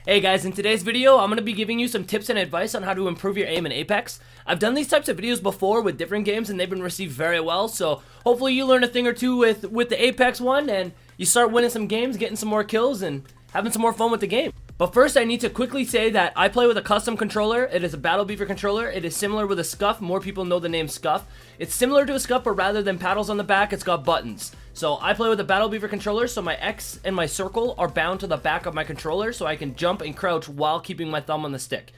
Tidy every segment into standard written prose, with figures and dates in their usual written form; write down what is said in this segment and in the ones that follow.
Hey guys, in today's video, I'm going to be giving you some tips and advice on how to improve your aim in Apex. I've done these types of videos before with different games and they've been received very well, so hopefully you learn a thing or two with the Apex one and you start winning some games, getting some more kills, and having some more fun with the game. But first, I need to quickly say that I play with a custom controller. It is a Battle Beaver controller. It is similar with a Scuff. More people know the name Scuff. It's similar to a Scuff, but rather than paddles on the back, it's got buttons. So I play with a Battle Beaver controller, so my X and my circle are bound to the back of my controller, so I can jump and crouch while keeping my thumb on the stick.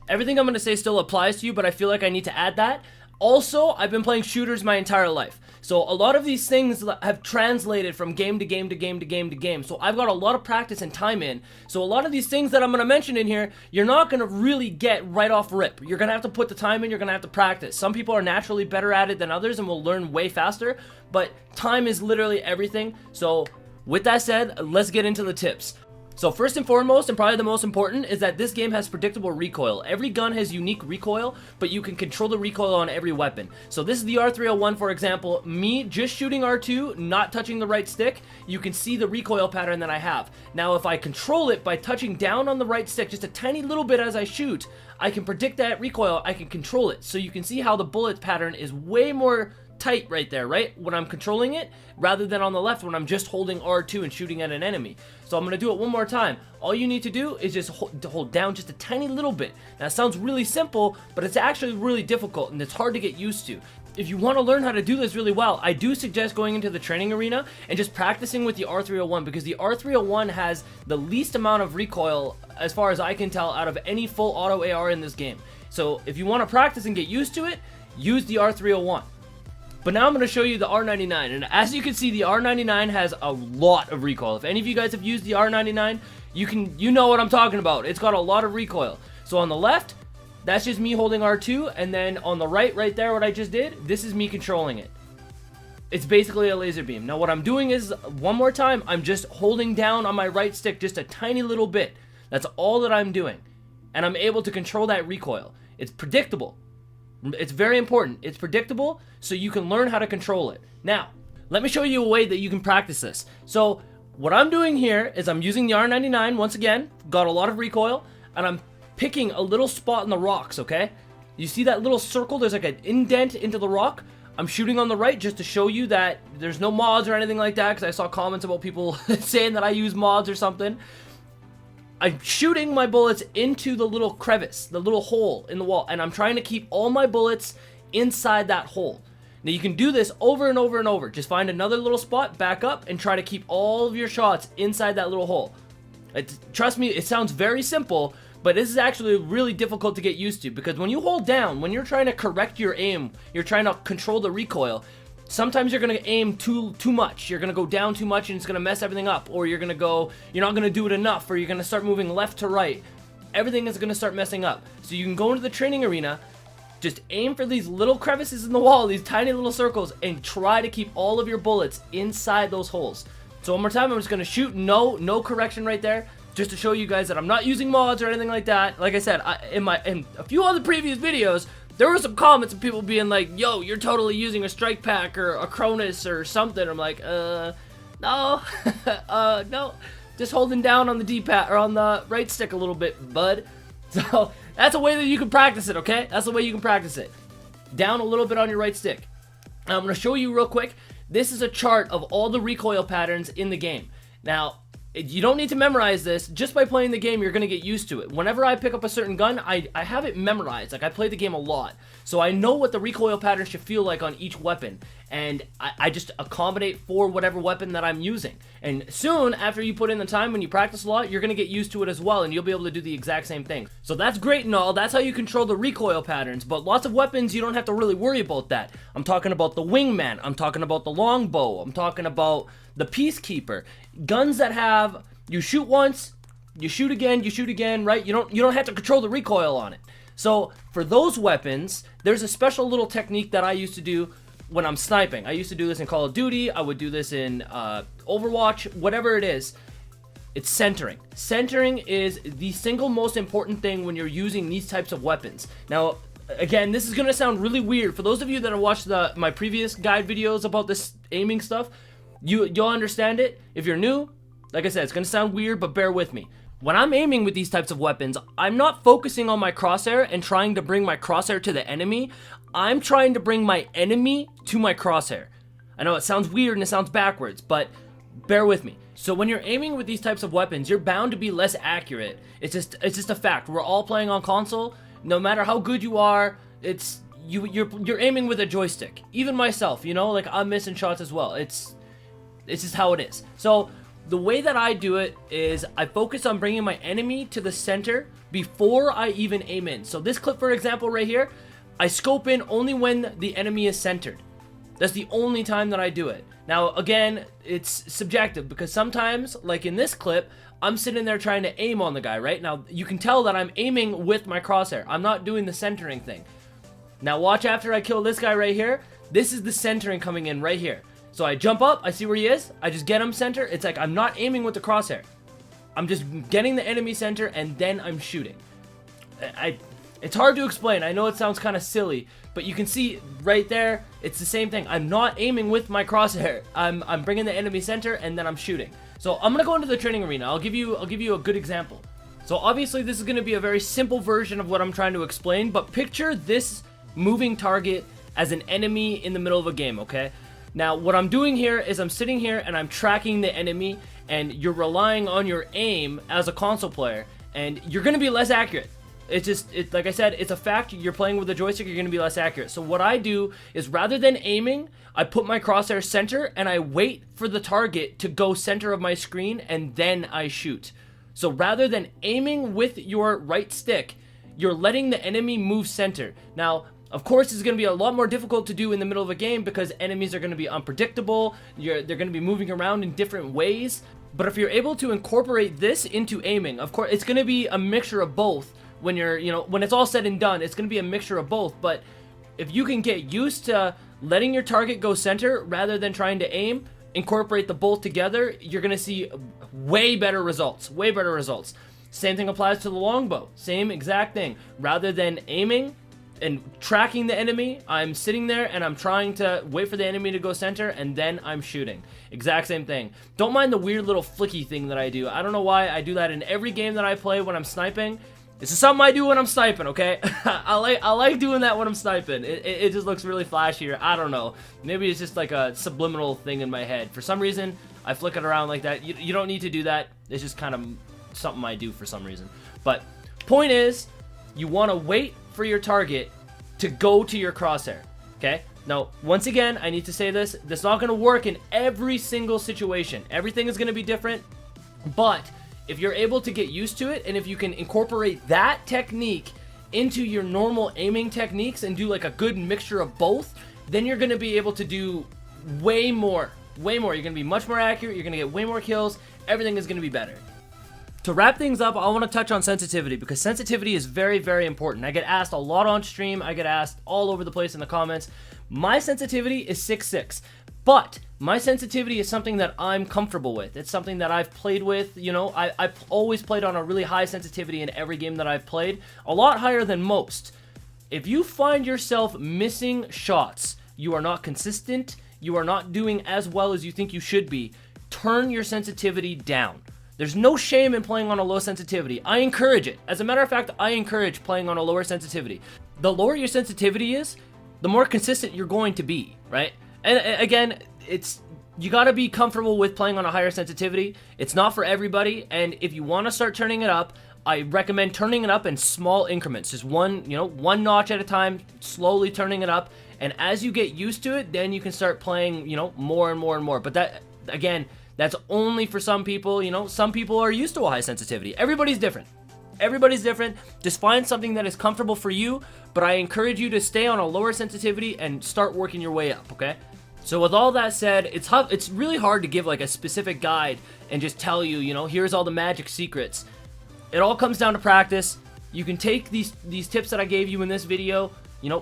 Everything I'm going to say still applies to you, but I feel like I need to add that. Also, I've been playing shooters my entire life. So a lot of these things have translated from game to game to game to game to game. So I've got a lot of practice and time in. So a lot of these things that I'm going to mention in here, you're not going to really get right off rip. You're going to have to put the time in, you're going to have to practice. Some people are naturally better at it than others and will learn way faster, but time is literally everything. So with that said, let's get into the tips. So first and foremost, and probably the most important, is that this game has predictable recoil. Every gun has unique recoil, but you can control the recoil on every weapon. So this is the R301, for example. Me just shooting R2, not touching the right stick, you can see the recoil pattern that I have. Now if I control it by touching down on the right stick just a tiny little bit as I shoot, I can predict that recoil, I can control it. So you can see how the bullet pattern is way more tight right there, right? When I'm controlling it, rather than on the left when I'm just holding R2 and shooting at an enemy. So I'm going to do it one more time. All you need to do is just hold down just a tiny little bit. Now it sounds really simple, but it's actually really difficult and it's hard to get used to. If you want to learn how to do this really well, I do suggest going into the training arena and just practicing with the R301, because the R301 has the least amount of recoil, as far as I can tell, out of any full auto AR in this game. So if you want to practice and get used to it, use the R301. But now I'm going to show you the R99, and as you can see, the R99 has a lot of recoil. If any of you guys have used the R99, you know what I'm talking about. It's got a lot of recoil. So on the left, that's just me holding R2, and then on the right there, what I just did, this is me controlling it. It's basically a laser beam. Now what I'm doing is, one more time, I'm just holding down on my right stick just a tiny little bit. That's all that I'm doing. And I'm able to control that recoil. It's predictable. It's very important. It's predictable, so you can learn how to control it. Now, let me show you a way that you can practice this. So, what I'm doing here is I'm using the R99, once again, got a lot of recoil, and I'm picking a little spot in the rocks, okay? You see that little circle? There's like an indent into the rock. I'm shooting on the right just to show you that there's no mods or anything like that, because I saw comments about people saying that I use mods or something. I'm shooting my bullets into the little crevice, the little hole in the wall, and I'm trying to keep all my bullets inside that hole. Now you can do this over and over and over. Just find another little spot, back up, and try to keep all of your shots inside that little hole. Trust me, it sounds very simple, but this is actually really difficult to get used to, because when you hold down, when you're trying to correct your aim, you're trying to control the recoil, sometimes you're going to aim too much. You're going to go down too much and it's going to mess everything up. Or you're not going to do it enough, or you're going to start moving left to right. Everything is going to start messing up. So you can go into the training arena, just aim for these little crevices in the wall, these tiny little circles, and try to keep all of your bullets inside those holes. So one more time, I'm just going to shoot, no correction right there, just to show you guys that I'm not using mods or anything like that. Like I said, in a few other previous videos, there were some comments of people being like, yo, you're totally using a strike pack or a Cronus or something. I'm like, no, no, just holding down on the D-pad or on the right stick a little bit, bud. So that's a way that you can practice it, okay? That's the way you can practice it. Down a little bit on your right stick. Now, I'm going to show you real quick. This is a chart of all the recoil patterns in the game. Now, you don't need to memorize this. Just by playing the game, you're going to get used to it. Whenever I pick up a certain gun, I have it memorized. Like, I play the game a lot. So I know what the recoil pattern should feel like on each weapon. And I just accommodate for whatever weapon that I'm using. And soon, after you put in the time, when you practice a lot, you're going to get used to it as well. And you'll be able to do the exact same thing. So that's great and all. That's how you control the recoil patterns. But lots of weapons, you don't have to really worry about that. I'm talking about the wingman. I'm talking about the longbow. I'm talking about the Peacekeeper. Guns that have, you shoot once, you shoot again, right? You don't have to control the recoil on it. So for those weapons, there's a special little technique that I used to do when I'm sniping. I used to do this in Call of Duty. I would do this in Overwatch, whatever it is. It's centering. Centering is the single most important thing when you're using these types of weapons. Now, again, this is going to sound really weird. For those of you that have watched my previous guide videos about this aiming stuff, you'll understand it. If you're new, like I said, it's going to sound weird, but bear with me. When I'm aiming with these types of weapons, I'm not focusing on my crosshair and trying to bring my crosshair to the enemy. I'm trying to bring my enemy to my crosshair. I know it sounds weird and it sounds backwards, but bear with me. So when you're aiming with these types of weapons, you're bound to be less accurate. It's just a fact. We're all playing on console. No matter how good you are, you're aiming with a joystick. Even myself, you know, like I'm missing shots as well. It's just how it is. So the way that I do it is I focus on bringing my enemy to the center before I even aim in. So this clip, for example, right here, I scope in only when the enemy is centered. That's the only time that I do it. Now, again, it's subjective because sometimes, like in this clip, I'm sitting there trying to aim on the guy, right? Now, you can tell that I'm aiming with my crosshair. I'm not doing the centering thing. Now, watch after I kill this guy right here. This is the centering coming in right here. So I jump up, I see where he is, I just get him center. It's like I'm not aiming with the crosshair. I'm just getting the enemy center and then I'm shooting. It's hard to explain. I know it sounds kind of silly, but you can see right there, it's the same thing. I'm not aiming with my crosshair. I'm bringing the enemy center and then I'm shooting. So I'm gonna go into the training arena. I'll give you a good example. So obviously this is gonna be a very simple version of what I'm trying to explain, but picture this moving target as an enemy in the middle of a game, okay? Now, what I'm doing here is I'm sitting here and I'm tracking the enemy, and you're relying on your aim as a console player, and you're going to be less accurate. Like I said, it's a fact. You're playing with a joystick, you're going to be less accurate. So what I do is rather than aiming, I put my crosshair center, and I wait for the target to go center of my screen, and then I shoot. So rather than aiming with your right stick, you're letting the enemy move center. Now, of course, it's going to be a lot more difficult to do in the middle of a game because enemies are going to be unpredictable. They're going to be moving around in different ways. But if you're able to incorporate this into aiming, of course, it's going to be a mixture of both. When when it's all said and done, it's going to be a mixture of both. But if you can get used to letting your target go center rather than trying to aim, incorporate the both together, you're going to see way better results. Way better results. Same thing applies to the longbow. Same exact thing. Rather than aiming and tracking the enemy, I'm sitting there and I'm trying to wait for the enemy to go center and then I'm shooting. Exact same thing. Don't mind the weird little flicky thing that I do. I don't know why I do that in every game that I play when I'm sniping. This is something I do when I'm sniping, okay? I like doing that when I'm sniping. It just looks really flashier. I don't know. Maybe it's just like a subliminal thing in my head. For some reason, I flick it around like that. You don't need to do that. It's just kind of something I do for some reason. But point is, you want to wait for your target to go to your crosshair, okay? Now, once again, I need to say this. This is not going to work in every single situation. Everything is going to be different, but if you're able to get used to it, and if you can incorporate that technique into your normal aiming techniques and do like a good mixture of both, then you're going to be able to do way more. You're going to be much more accurate. You're going to get way more kills. Everything is going to be better. To wrap things up, I want to touch on sensitivity because sensitivity is very, very important. I get asked a lot on stream. I get asked all over the place in the comments. My sensitivity is 6.6, but my sensitivity is something that I'm comfortable with. It's something that I've played with. You know, I've always played on a really high sensitivity in every game that I've played, a lot higher than most. If you find yourself missing shots, you are not consistent, you are not doing as well as you think you should be, turn your sensitivity down. There's no shame in playing on a low sensitivity. I encourage it. As a matter of fact, I encourage playing on a lower sensitivity. The lower your sensitivity is, the more consistent you're going to be, right? And again, you got to be comfortable with playing on a higher sensitivity. It's not for everybody, and if you want to start turning it up, I recommend turning it up in small increments. Just one notch at a time, slowly turning it up, and as you get used to it, then you can start playing, more and more and more. But that, again, that's only for some people. Some people are used to a high sensitivity. Everybody's different. Everybody's different. Just find something that is comfortable for you, but I encourage you to stay on a lower sensitivity and start working your way up, okay? So with all that said, it's really hard to give like a specific guide and just tell you, here's all the magic secrets. It all comes down to practice. You can take these tips that I gave you in this video,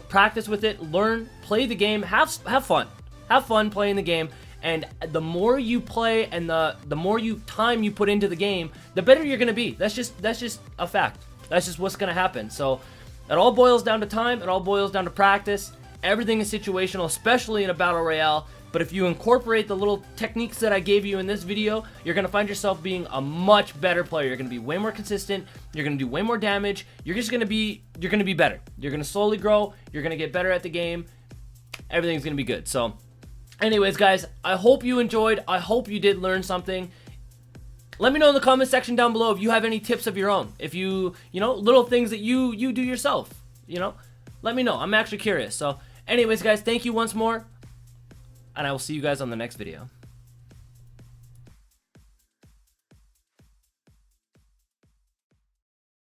practice with it, learn, play the game, have fun. Have fun playing the game. And the more you play and the more time you put into the game, the better you're going to be. That's just a fact. That's just what's going to happen. So it all boils down to time. It all boils down to practice. Everything is situational, especially in a battle royale. But if you incorporate the little techniques that I gave you in this video, you're going to find yourself being a much better player. You're going to be way more consistent. You're going to do way more damage. You're going to be better. You're going to slowly grow. You're going to get better at the game. Everything's going to be good. So anyways, guys, I hope you enjoyed. I hope you did learn something. Let me know in the comment section down below if you have any tips of your own. If you know, little things that you do yourself, let me know. I'm actually curious. So anyways, guys, thank you once more. And I will see you guys on the next video.